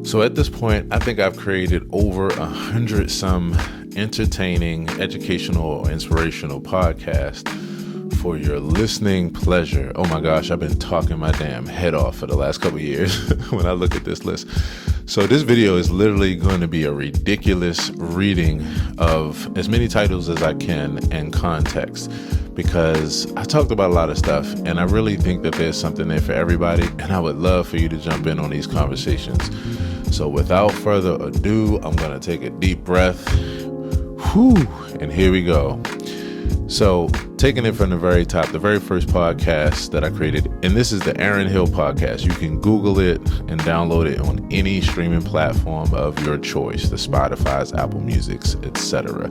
So at this point, I think I've created over 100 some entertaining, educational, or inspirational podcasts for your listening pleasure. Oh my gosh, I've been talking my damn head off for the last couple of years when I look at this list. So this video is literally going to be a ridiculous reading of as many titles as I can in context, because I talked about a lot of stuff and I really think that there's something there for everybody, and I would love for you to jump in on these conversations. So without further ado, I'm going to take a deep breath. Whew, and here we go. So taking it from the very top, the very first podcast that I created, and this is the Aaron Hill podcast. You can Google it and download it on any streaming platform of your choice, the Spotify's, Apple Music's, etc.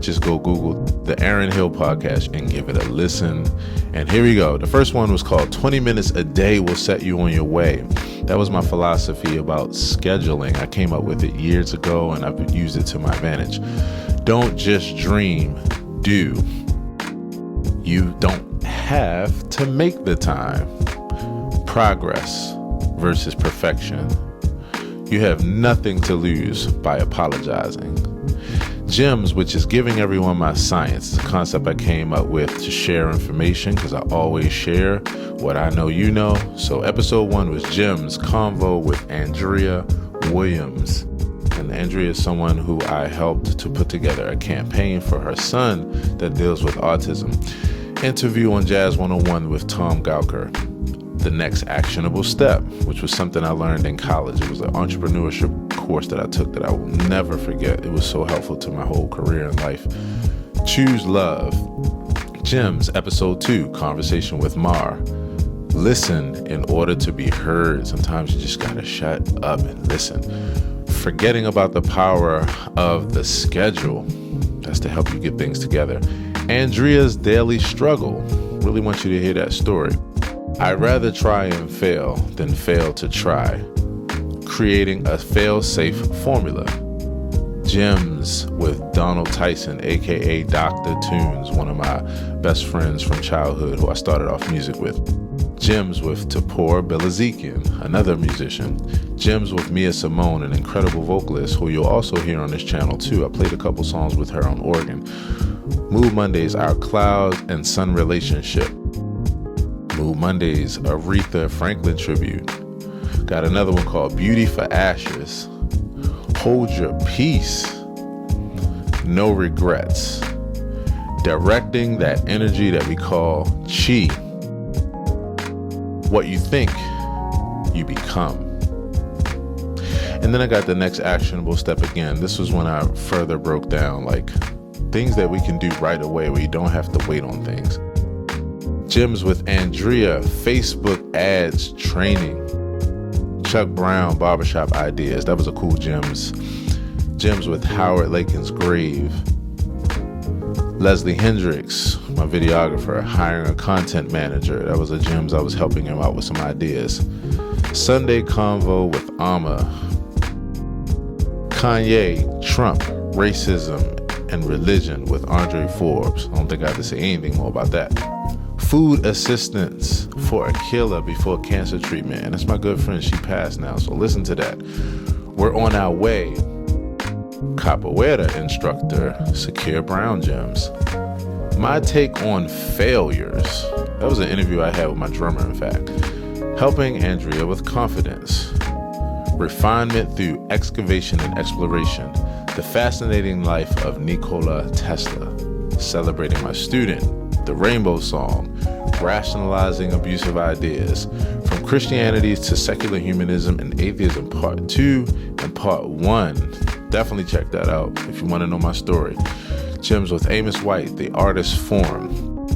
Just go Google the Aaron Hill podcast and give it a listen. And here we go. The first one was called 20 Minutes a Day Will Set You on Your Way. That was my philosophy about scheduling. I came up with it years ago and I've used it to my advantage. Don't just dream, do. You don't have to make the time. Progress versus perfection. You have nothing to lose by apologizing. Gems, which is giving everyone my science, is a concept I came up with to share information, because I always share what I know you know. So episode 1 was Gems, convo with Andrea Williams. And Andrea is someone who I helped to put together a campaign for her son that deals with autism. Interview on Jazz 101 with Tom Gauker. The Next Actionable Step, which was something I learned in college. It was an entrepreneurship course that I took that I will never forget. It was so helpful to my whole career and life. Choose Love. Gems, episode 2, Conversation with Mar. Listen in order to be heard. Sometimes you just gotta shut up and listen. Forgetting about the power of the schedule. That's to help you get things together. Andrea's Daily Struggle. Really want you to hear that story. I'd rather try and fail than fail to try. Creating a fail-safe formula. Gems with Donald Tyson, aka Dr. Tunes, one of my best friends from childhood who I started off music with. Gems with Tapor Belazikian, another musician. Gems with Mia Simone, an incredible vocalist who you'll also hear on this channel too. I played a couple songs with her on organ. Mood Mondays, Our Clouds and Sun Relationship. Mood Mondays, Aretha Franklin tribute. Got another one called Beauty for Ashes. Hold Your Peace. No Regrets. Directing that energy that we call chi. What you think, you become. And then I got the Next Actionable Step again. This was when I further broke down like things that we can do right away where you don't have to wait on things. Gems with Andrea, Facebook ads training. Chuck Brown, barbershop ideas. That was a cool Gems. Gems with Howard Lakin's Grave. Leslie Hendricks, my videographer, hiring a content manager. That was a Gems. I was helping him out with some ideas. Sunday Convo with Amma. Kanye, Trump, Racism, and Religion with Andre Forbes. I don't think I have to say anything more about that. Food assistance for a killer before cancer treatment. And that's my good friend. She passed now, so listen to that. We're on our way. Capoeira instructor, Sakir Brown Gems. My take on failures. That was an interview I had with my drummer, in fact. Helping Andrea with confidence. Refinement through excavation and exploration. The fascinating life of Nikola Tesla. Celebrating my student. The Rainbow Song. Rationalizing abusive ideas. From Christianity to secular humanism and atheism, part 2 and part 1. Definitely check that out if you want to know my story. Gems with Amos White, The Artist Form.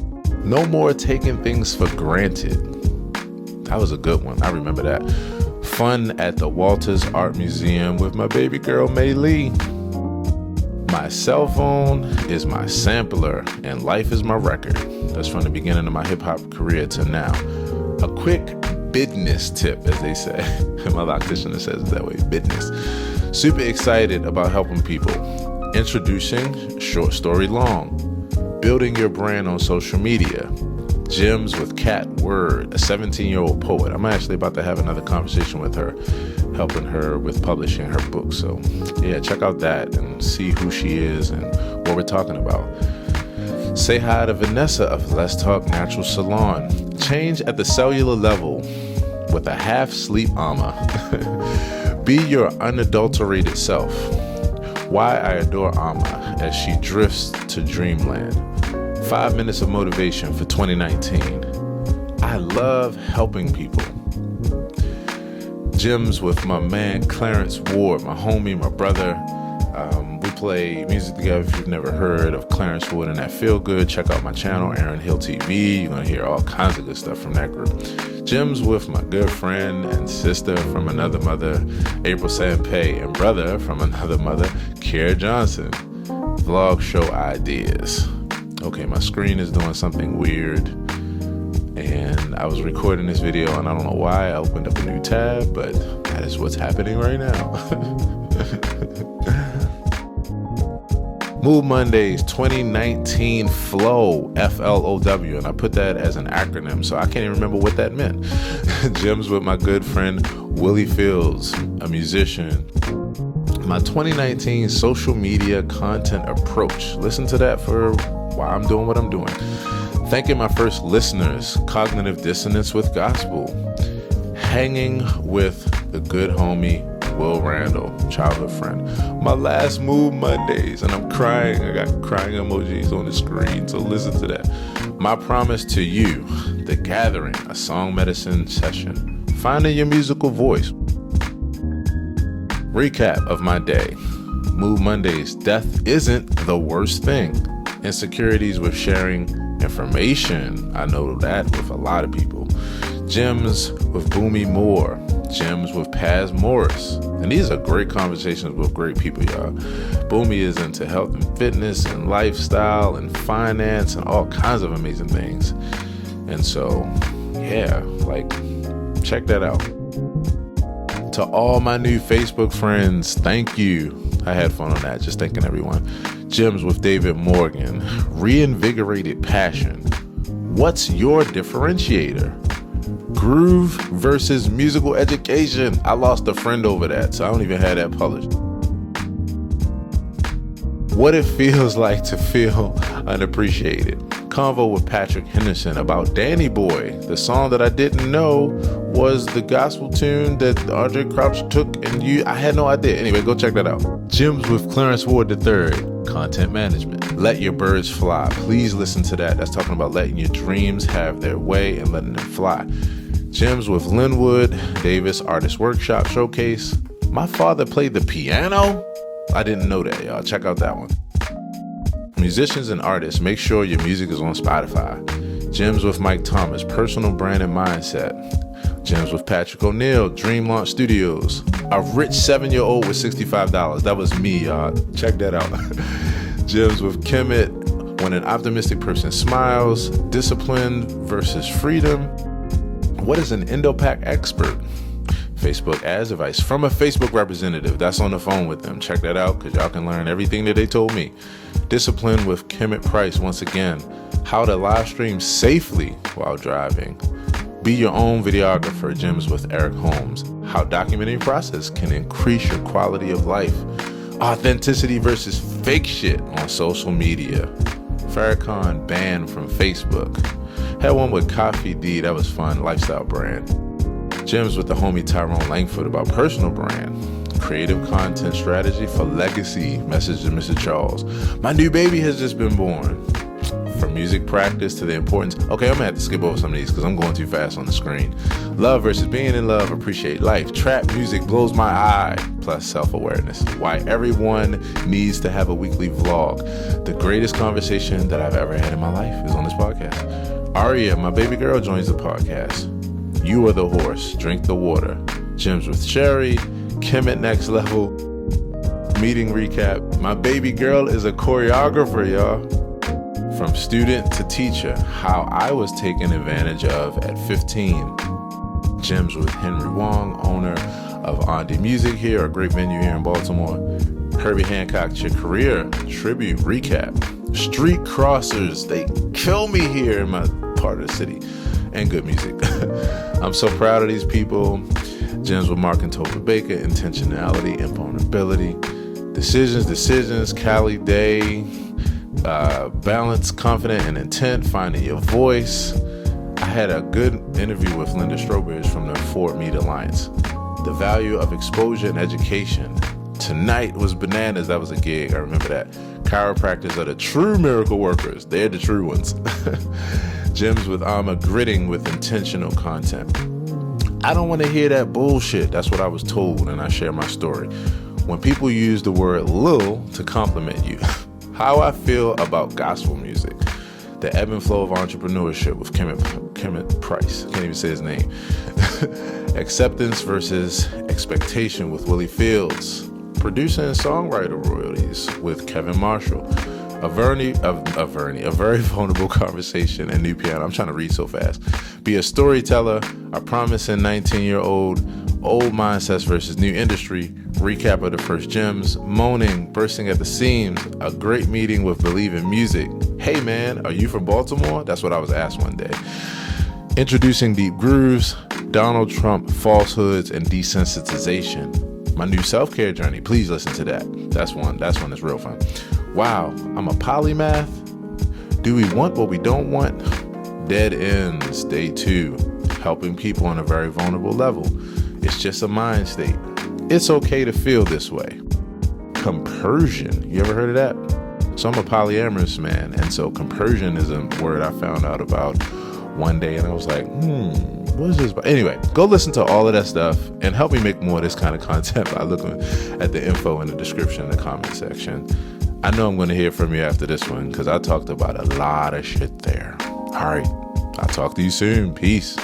No more taking things for granted. That was a good one. I remember that. Fun at the Walters Art Museum with my baby girl, May Lee. My cell phone is my sampler and life is my record. That's from the beginning of my hip hop career to now. A quick business tip, as they say. My loctician says it that way, business. Super excited about helping people. Introducing Short Story Long. Building your brand on social media. Gems with Cat Word, a 17-year-old poet. I'm actually about to have another conversation with her. helping her with publishing her book. So yeah, check out that and see who she is and what we're talking about. Say hi to Vanessa of Let's Talk Natural Salon. Change at the cellular level with a half-sleep Amma. Be your unadulterated self. Why I adore Amma as she drifts to dreamland. 5 minutes of motivation for 2019. I love helping people. Gems with my man Clarence Ward, my homie, my brother. We play music together. If you've never heard of Clarence Ward and That Feel Good, check out my channel, Aaron Hill TV. You're going to hear all kinds of good stuff from that group. Gems with my good friend and sister from another mother, April Sanpei, and brother from another mother, Kiera Johnson. Vlog show ideas. Okay, my screen is doing something weird, and I was recording this video, and I don't know why I opened up a new tab, but that is what's happening right now. Move Mondays 2019 Flow, FLOW, and I put that as an acronym, so I can't even remember what that meant. Gems with my good friend Willie Fields, a musician. My 2019 social media content approach. Listen to that for why I'm doing what I'm doing. Thanking my first listeners, Cognitive Dissonance with Gospel. Hanging with the good homie Will Randall, childhood friend. My last Move Mondays, and I'm crying. I got crying emojis on the screen, so listen to that. My promise to you, The Gathering, a song medicine session. Finding your musical voice. Recap of my day. Move Mondays, death isn't the worst thing. Insecurities with sharing information. I know that with a lot of people. Gems with Boomy Moore. Gems with Paz Morris. And these are great conversations with great people, y'all. Boomy is into health and fitness and lifestyle and finance and all kinds of amazing things. And so, yeah, check that out. To all my new Facebook friends, thank you. I had fun on that, just thanking everyone. Gems with David Morgan. Reinvigorated passion. What's your differentiator? Groove versus musical education. I lost a friend over that, so I don't even have that published. What it feels like to feel unappreciated. Convo with Patrick Henderson about Danny Boy, the song that I didn't know was the gospel tune that Andre Crouch took and I had no idea. Anyway, go check that out. Gems with Clarence Ward III, content management. Let Your Birds Fly. Please listen to that. That's talking about letting your dreams have their way and letting them fly. Gems with Linwood Davis Artist Workshop Showcase. My father played the piano? I didn't know that, y'all. Check out that one. Musicians and artists, make sure your music is on Spotify. Gems with Mike Thomas, personal brand and mindset. Gems with Patrick O'Neill, Dream Launch Studios. A rich 7-year-old with $65. That was me, y'all. Check that out. Gems with Kemet, when an optimistic person smiles. Discipline versus freedom. What is an Indo-Pac expert? Facebook ads advice from a Facebook representative that's on the phone with them. Check that out because y'all can learn everything that they told me. Discipline with Kemet Price once again. How to live stream safely while driving. Be your own videographer. Gems with Eric Holmes. How documenting process can increase your quality of life. Authenticity versus fake shit on social media. Farrakhan banned from Facebook. Had one with Coffee D, that was fun, lifestyle brand. Gems with the homie Tyrone Langford about personal brand. Creative content strategy for legacy. Message to Mr. Charles. My new baby has just been born. From music practice to the importance. Okay, I'm gonna have to skip over some of these because I'm going too fast on the screen. Love versus being in love. Appreciate life. Trap music blows my eye. Plus self-awareness. Why everyone needs to have a weekly vlog. The greatest conversation that I've ever had in my life is on this podcast. Aria, my baby girl, joins the podcast. You Are the Horse, Drink the Water. Gems with Sherry, Kemet Next Level, meeting recap. My baby girl is a choreographer, y'all. From student to teacher, how I was taken advantage of at 15. Gems with Henry Wong, owner of Ondi Music here, a great venue here in Baltimore. Herbie Hancock, your career tribute recap. Street Crossers, they kill me here in my part of the city. And good music. I'm so proud of these people. Gems with Mark and Topher Baker, intentionality and vulnerability. Decisions, Cali Day, balance, confident, and intent, finding your voice. I had a good interview with Linda Strobridge from the Fort Meade Alliance. The value of exposure and education. Tonight was bananas. That was a gig. I remember that. Chiropractors are the true miracle workers. They're the true ones. Gems with Alma, gritting with intentional content. I don't want to hear that bullshit. That's what I was told, and I share my story. When people use the word lil to compliment you. How I feel about gospel music. The ebb and flow of entrepreneurship with Kemet Price. Can't even say his name. Acceptance versus expectation with Willie Fields. Producer and songwriter royalties with Kevin Marshall. A very vulnerable conversation and new piano. I'm trying to read so fast. Be a storyteller. A promising 19-year-old. Old mindsets versus new industry. Recap of the first gems. Moaning, bursting at the seams. A great meeting with Believe in Music. Hey man, are you from Baltimore? That's what I was asked one day. Introducing Deep Grooves. Donald Trump, falsehoods, and desensitization. My new self-care journey. Please listen to that. That's one that's real fun. Wow, I'm a polymath. Do we want what we don't want? Dead Ends, Day 2. Helping people on a very vulnerable level. It's just a mind state. It's okay to feel this way. Compersion. You ever heard of that? So I'm a polyamorous man, and so compersion is a word I found out about one day, and I was like, what is this about? Anyway, go listen to all of that stuff and help me make more of this kind of content by looking at the info in the description in the comment section. I know I'm going to hear from you after this one because I talked about a lot of shit there. All right, I'll talk to you soon. Peace.